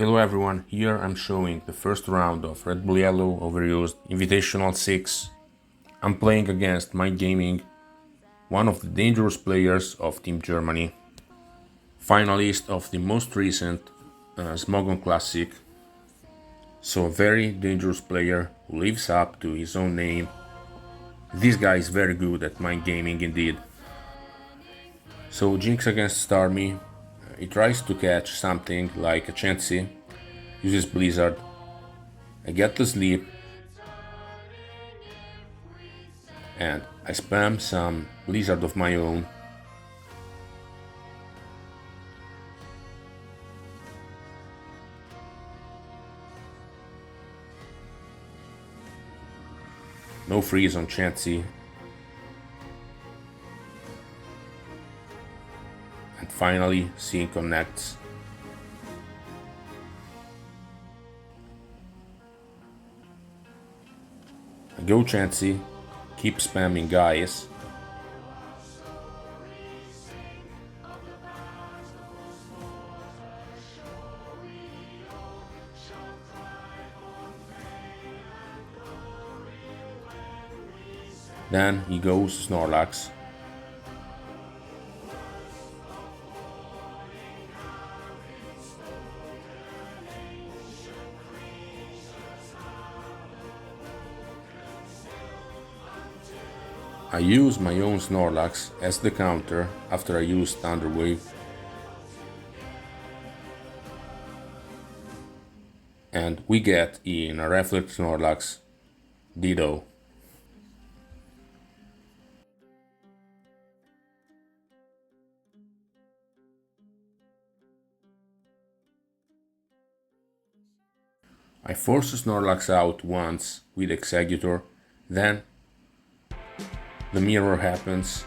Hello everyone, here I'm showing the first round of RBY OU Invitational VI. I'm playing against MindGaming, one of the dangerous players of Team Germany, finalist of the most recent Smogon Classic, so a very dangerous player who lives up to his own name. This guy is very good at MindGaming indeed. So Jinx against Starmie, he tries to catch something like a Chansey, uses Blizzard. I get to sleep and I spam some Blizzard of my own. No freeze on Chansey. And finally, Scene connects. I go Chansey, keep spamming guys. Then he goes Snorlax. I use my own Snorlax as the counter after I use Thunder Wave. And we get in a Reflect Snorlax Ditto. I force Snorlax out once with Executor, then the mirror happens.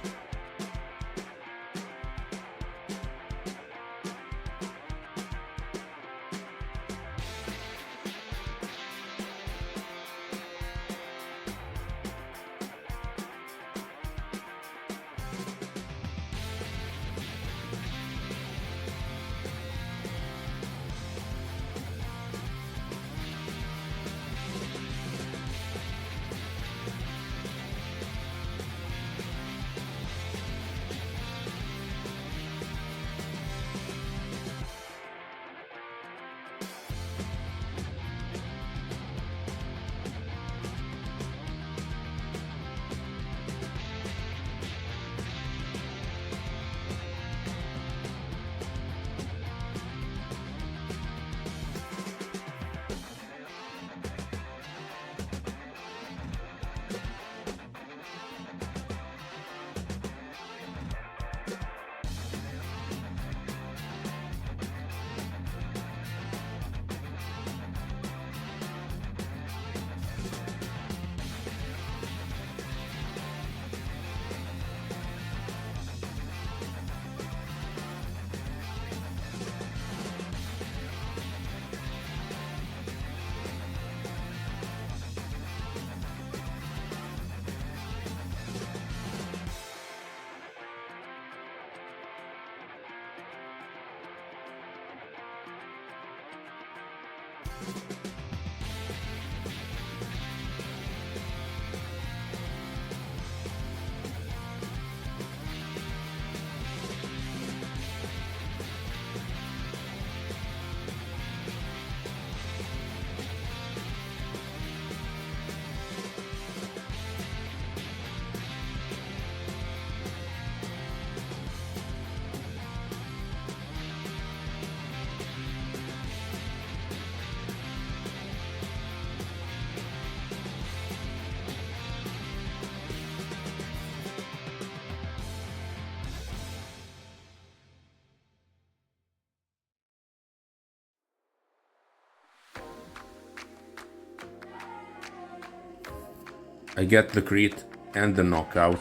I get the crit and the knockout.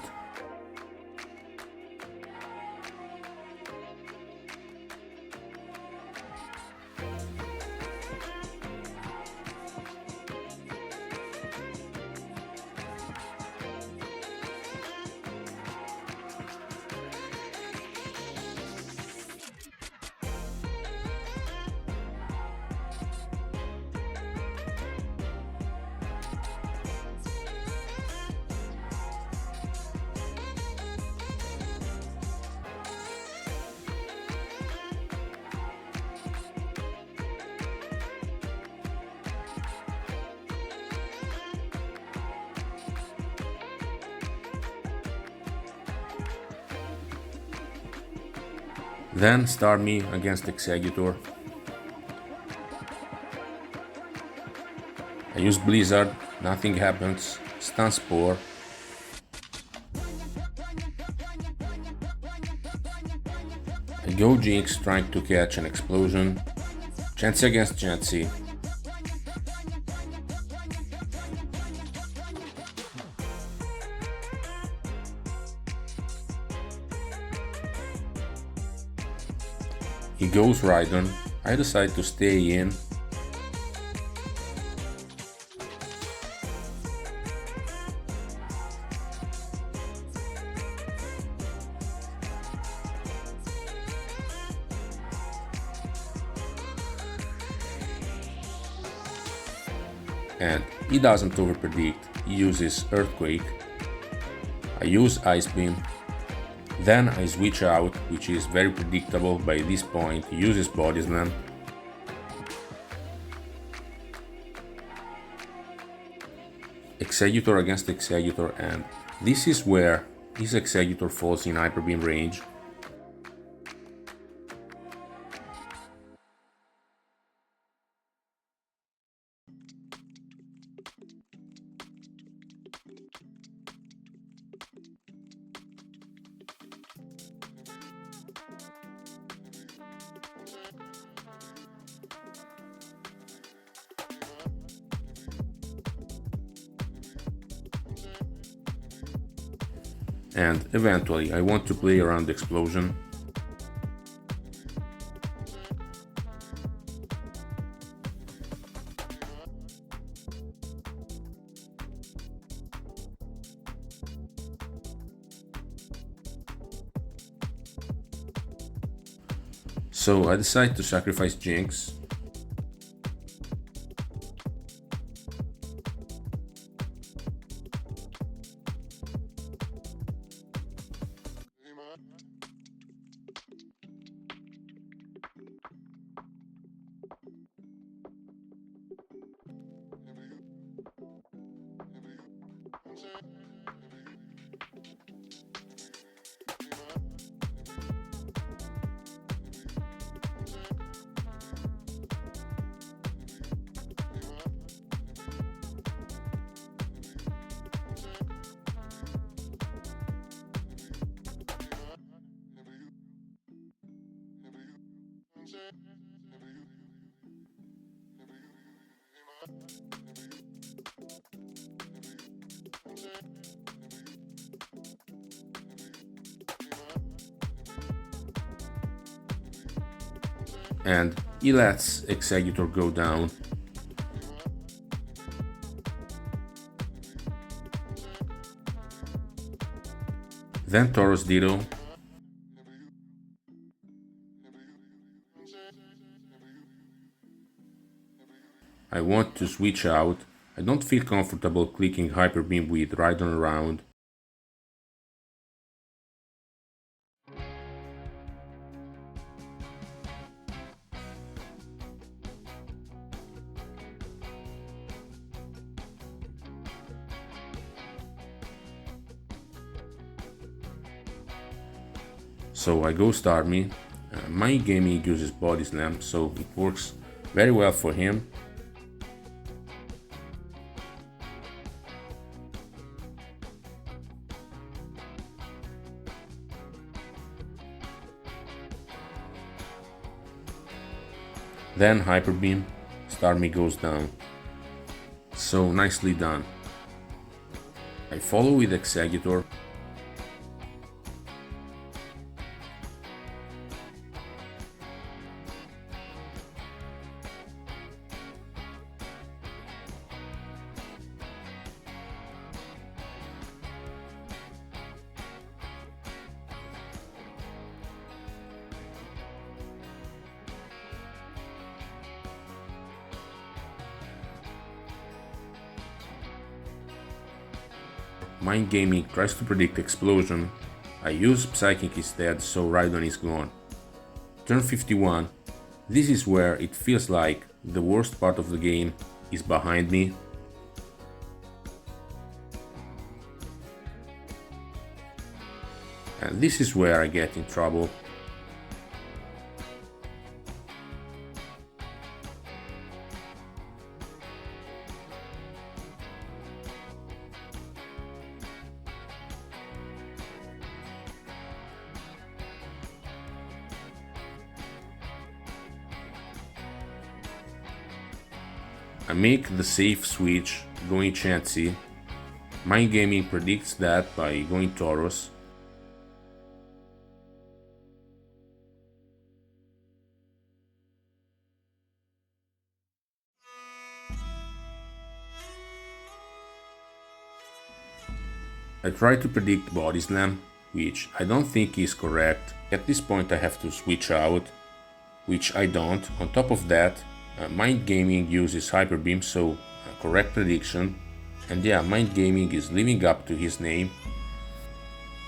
Then start me against Executor. I use Blizzard, nothing happens, stun Spore. I go Jinx trying to catch an explosion. Chansey against Chansey. He goes Raidon. I decide to stay in. And he doesn't overpredict, he uses Earthquake. I use Ice Beam. Then I switch out, which is very predictable by this point, he uses Body Slam. Executor against Executor, and this is where his Executor falls in Hyper Beam range. And eventually I want to play around the explosion. So I decide to sacrifice Jinx. And he lets Executor go down. Then Tauros Ditto. I want to switch out. I don't feel comfortable clicking Hyper Beam with Raidon around. So I go start me. My gaming uses Body Slam, so it works very well for him. Then Hyper Beam, Starmie goes down. So nicely done. I follow with Executor. Mind Gaming tries to predict explosion. I use Psychic instead, so Raidon is gone. Turn 51. This is where it feels like the worst part of the game is behind me. And this is where I get in trouble. I make the safe switch going Chancy. Mind Gaming predicts that by going Taurus. I try to predict Body Slam, which I don't think is correct. At this point I have to switch out, which I don't. On top of that, Mind Gaming uses Hyper Beam, so correct prediction. And yeah, Mind Gaming is living up to his name.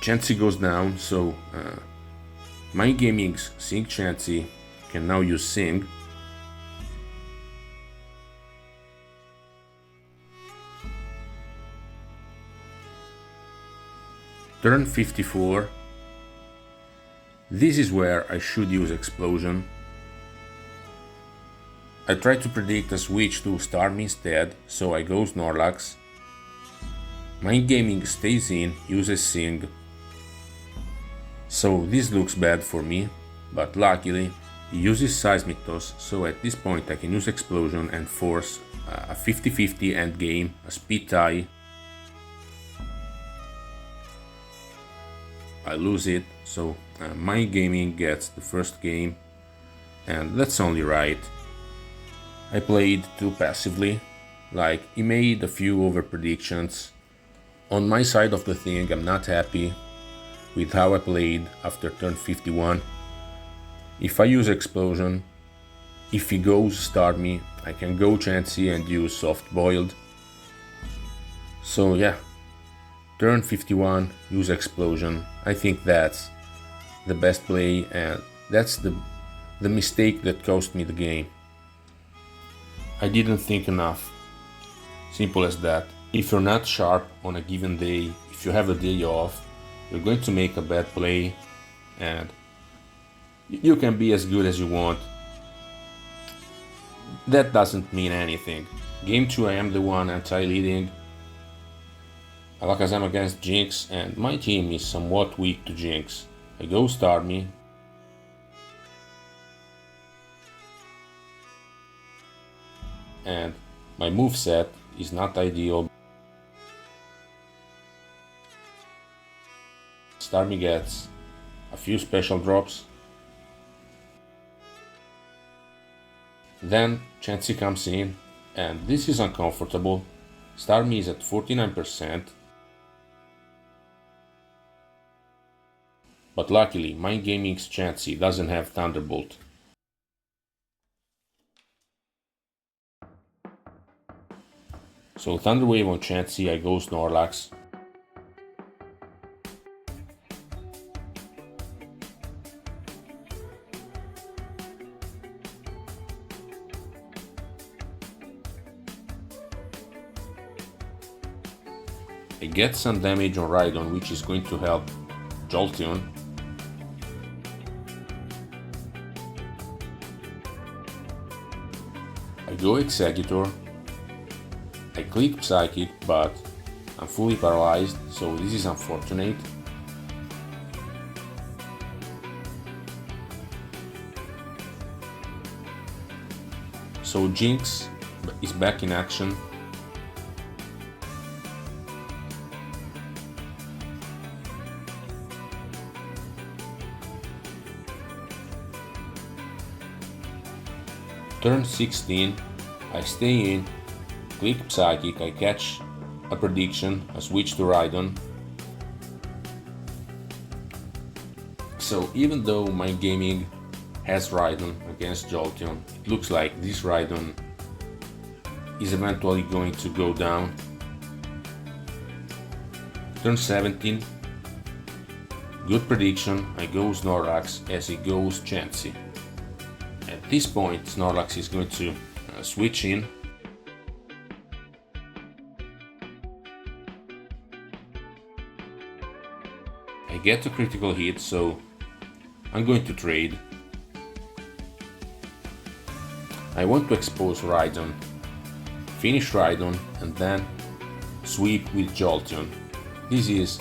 Chancy goes down, so Mind Gaming's Sing Chancy can now use Sing. Turn 54. This is where I should use Explosion. I try to predict a switch to Starmie instead, so I go Snorlax. Mind Gaming stays in, uses Sing. So this looks bad for me, but luckily he uses Seismic Toss, so at this point I can use Explosion and force a 50-50 endgame, a speed tie. I lose it, so Mind Gaming gets the first game, and that's only right. I played too passively, like he made a few over predictions. On my side of the thing, I'm not happy with how I played after turn 51. If I use Explosion, if he goes Starmie, I can go Chansey and use Soft Boiled. So yeah, turn 51, use Explosion. I think that's the best play, and that's the mistake that cost me the game. I didn't think enough. Simple as that. If you're not sharp on a given day, if you have a day off, you're going to make a bad play, and you can be as good as you want. That doesn't mean anything. Game 2 I am the one anti-leading. Alakazam against Jinx, and my team is somewhat weak to Jinx. I go Starmie. And my moveset is not ideal. Starmie gets a few special drops. Then Chansey comes in, and this is uncomfortable. Starmie is at 49%. But luckily, Mind Gaming's Chansey doesn't have Thunderbolt. So Thunder Wave on Chansey, I go Snorlax. I get some damage on Rhydon, which is going to help Jolteon. I go Exeggutor. I click Psychic, but I'm fully paralyzed, so this is unfortunate. So Jinx is back in action. Turn 16, I stay in, click Psychic, I catch a prediction, I switch to Rhydon. So even though Mind Gaming has Rhydon against Jolteon, it looks like this Rhydon is eventually going to go down. Turn 17, good prediction, I go Snorlax as he goes Chansey. At this point, Snorlax is going to switch in. I get a critical hit, so I'm going to trade. I want to expose Rhydon, finish Rhydon, and then sweep with Jolteon. This is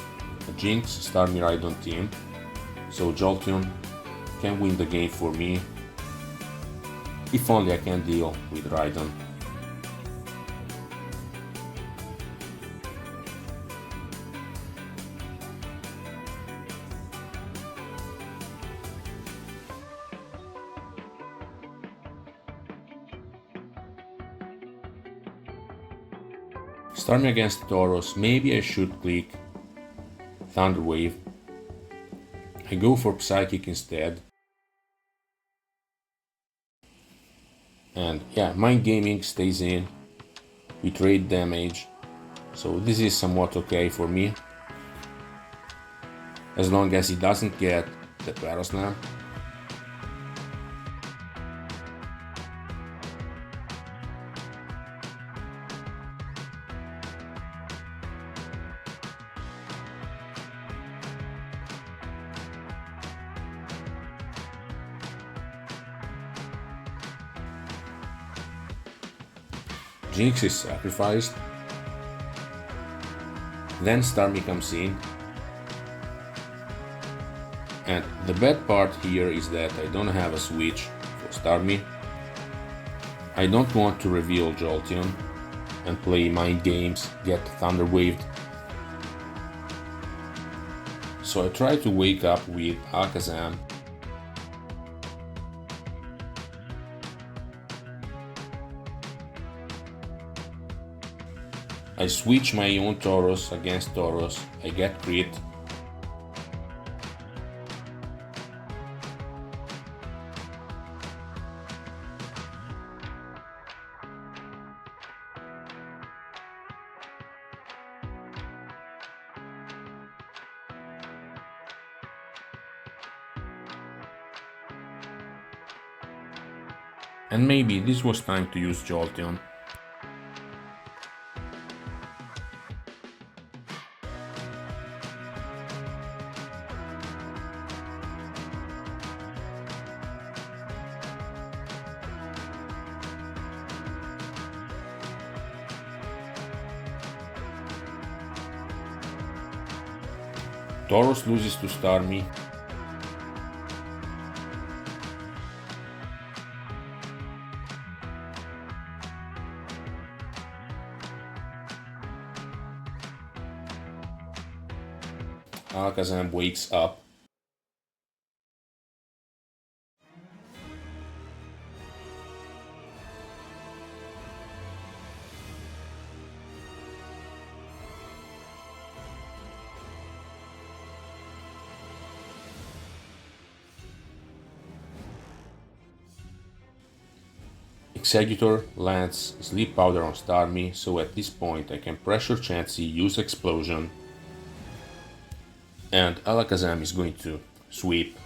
a Jinx Starmie Rhydon team, so Jolteon can win the game for me. If only I can deal with Rhydon. Starting against Tauros, maybe I should click Thunder Wave. I go for Psychic instead. And yeah, Mind Gaming stays in. We trade damage. So this is somewhat okay for me. As long as he doesn't get the Paraslam. Jinx is sacrificed. Then Starmie comes in. And the bad part here is that I don't have a switch for Starmie. I don't want to reveal Jolteon and play mind games, get Thunder Waved. So I try to wake up with Alakazam. I switch my own Tauros against Tauros, I get crit. And maybe this was time to use Jolteon. Tauros loses to Starmie. Alakazam wakes up. Executor lands Sleep Powder on Starmie, so at this point I can pressure Chansey, use Explosion, and Alakazam is going to sweep.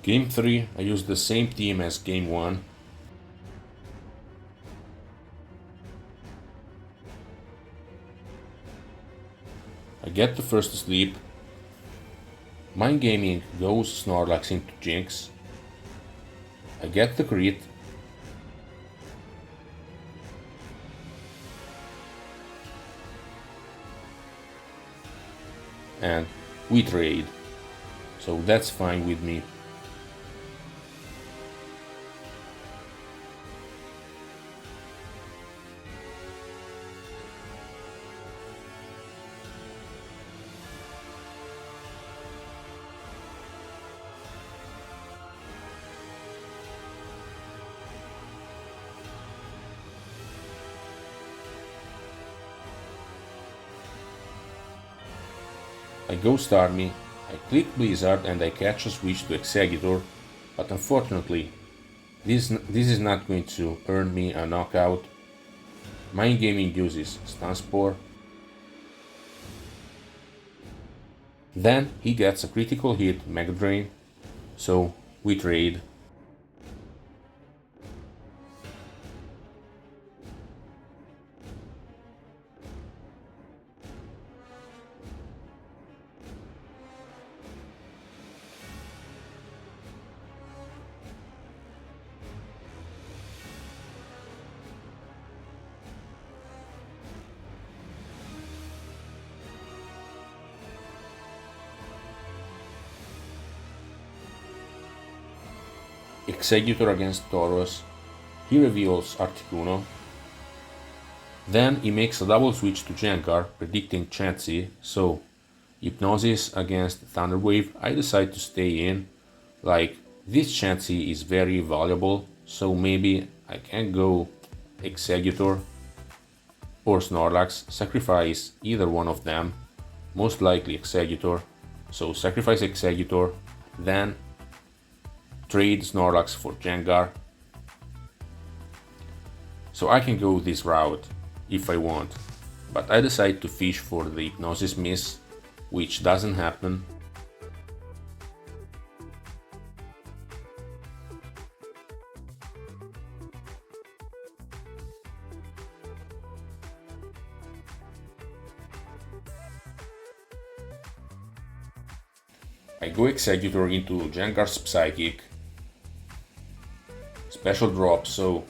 Game 3, I used the same team as Game 1. I get the first sleep. Mind Gaming goes Snorlax into Jinx. I get the crit. And we trade. So that's fine with me. I go Starmie, I click Blizzard and I catch a switch to Executor, but unfortunately this is not going to earn me a knockout. My gaming uses Stun Spore. Then he gets a critical hit Mega Drain, so we trade. Executor against Tauros. He reveals Articuno. Then he makes a double switch to Gengar, predicting Chansey, so Hypnosis against Thunderwave. I decide to stay in. Like, this Chansey is very valuable, so maybe I can go Executor or Snorlax, sacrifice either one of them, most likely Executor, so sacrifice Executor, then trade Snorlax for Gengar. So I can go this route if I want, but I decide to fish for the Hypnosis miss, which doesn't happen. I go Executor into Gengar's Psychic. Special drop, so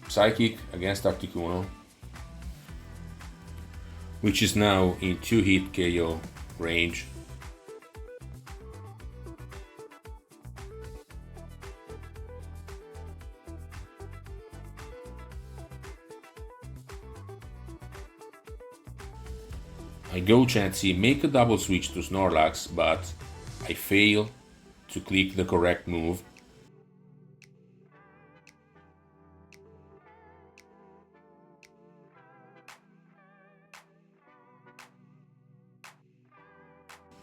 Psychic against Articuno, which is now in 2-hit KO range. I go Chansey, make a double switch to Snorlax, but I fail to click the correct move.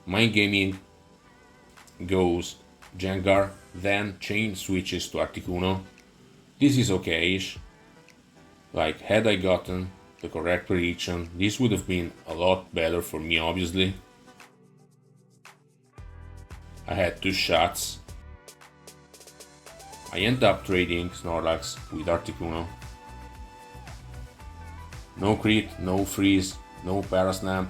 Mind Gaming goes Gengar, then chain switches to Articuno. This is okay-ish. Like, had I gotten the correct prediction, this would have been a lot better for me, obviously. I had 2 shots. I end up trading Snorlax with Articuno. No crit, no freeze, no Paraslam.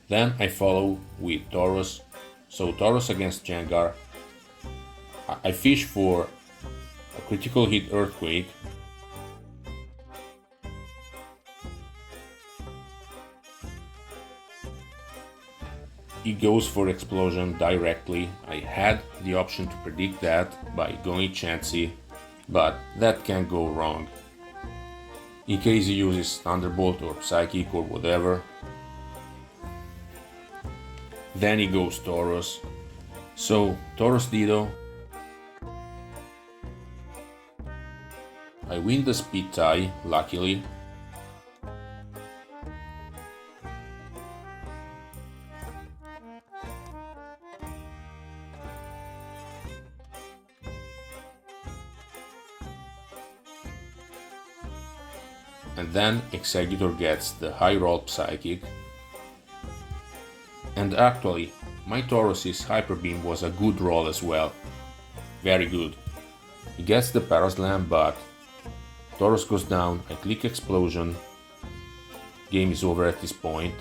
Then I follow with Tauros, so Tauros against Gengar. I fish for a critical hit Earthquake. He goes for Explosion directly. I had the option to predict that by going Chansey, but that can go wrong. In case he uses Thunderbolt or Psychic or whatever. Then he goes Tauros. So, Tauros Dido. I win the speed tie, luckily. And then Executor gets the high roll Psychic. And actually, my Taurus's Hyper Beam was a good roll as well. Very good. He gets the Paraslam, but Tauros goes down, I click Explosion. Game is over at this point.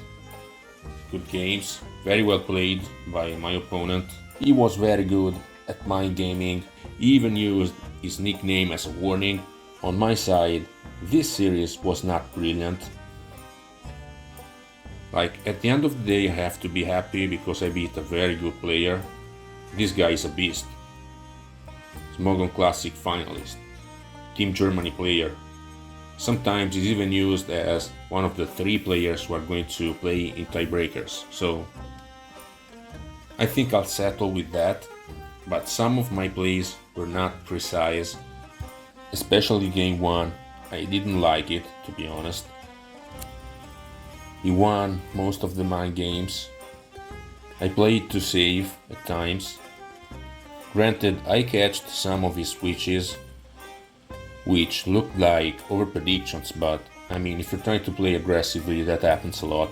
Good games, very well played by my opponent. He was very good at mind gaming, he even used his nickname as a warning. On my side, this series was not brilliant. Like, at the end of the day I have to be happy because I beat a very good player. This guy is a beast. Smogon Classic finalist. Team Germany player. Sometimes he's even used as one of the 3 players who are going to play in tiebreakers. So I think I'll settle with that. But some of my plays were not precise. Especially game 1, I didn't like it, to be honest. He won most of the mind games. I played to save at times. Granted, I catched some of his switches, which looked like over-predictions, but I mean, if you're trying to play aggressively, that happens a lot.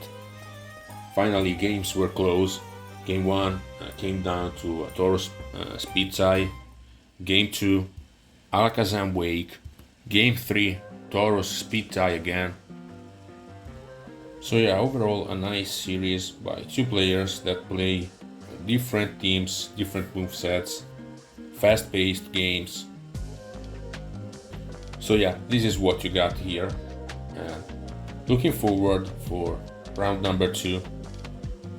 Finally, games were close. Game 1 came down to a Toro speed tie. Game 2, Alakazam Wake. Game 3, Tauros speed tie again. So yeah, overall a nice series by two players that play different teams, different movesets, fast-paced games. So yeah, this is what you got here. Looking forward for round number 2,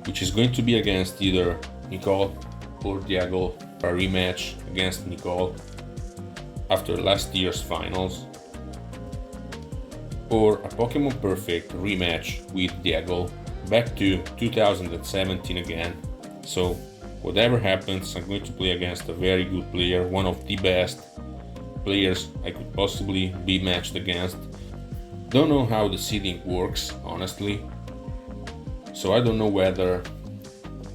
which is going to be against either Nicole or Diego, a rematch against Nicole after last year's finals, or a Pokemon Perfect rematch with Diego back to 2017 again. So whatever happens, I'm going to play against a very good player, one of the best players I could possibly be matched against. Don't know how the seeding works, honestly, so I don't know whether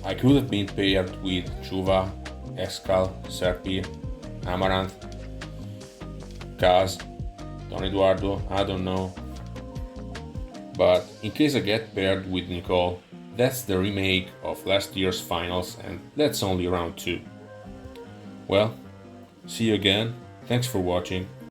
I could have been paired with Chuva, Escal, Serpi, Amaranth, Kaz, Don Eduardo, I don't know. But in case I get paired with Nicole, that's the remake of last year's finals, and that's only round 2. Well, see you again, thanks for watching,